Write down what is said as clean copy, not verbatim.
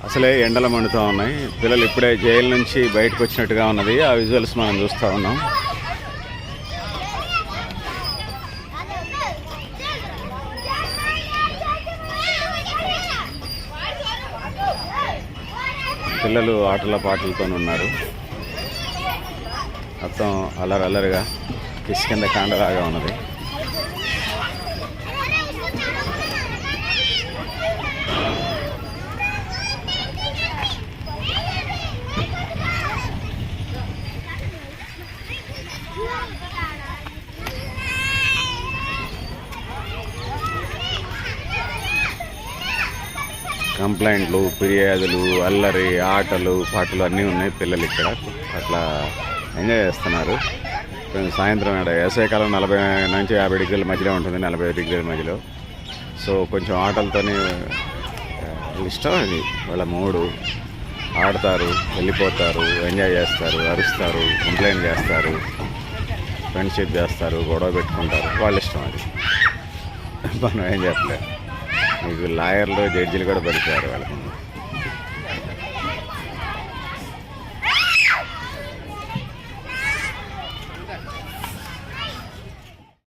అసలే ఎండలు మండుతూ ఉన్నాయి. పిల్లలు ఇప్పుడే జైలు నుంచి బయటకు వచ్చినట్టుగా ఉన్నది. ఆ విజువల్స్ మనం చూస్తూ ఉన్నాం. పిల్లలు ఆటల పాటలతో ఉన్నారు. మొత్తం అల్లరల్లరిగా కిష్కింద కాండలాగా ఉన్నది. కంప్లైంట్లు, ఫిర్యాదులు, అల్లరి, ఆటలు, పాటలు అన్నీ ఉన్నాయి. పిల్లలు ఇక్కడ అట్లా ఎంజాయ్ చేస్తున్నారు. సాయంత్రం వేసవికాలం 40 నుంచి 50 డిగ్రీల మధ్యలో ఉంటుంది, 40 డిగ్రీల మధ్యలో. సో కొంచెం ఆటలతోనే ఇష్టం. అది వాళ్ళ మూడు. ఆడతారు, వెళ్ళిపోతారు, ఎంజాయ్ చేస్తారు, అరుస్తారు, కంప్లైంట్ చేస్తారు, ఫ్రెండ్షిప్ చేస్తారు, గొడవ పెట్టుకుంటారు. వాళ్ళ ఇష్టం. అది మనం ఏం చెప్పలేదు. మీకు లాయర్లు, జడ్జిలు కూడా పడిపోయారు వాళ్ళకి.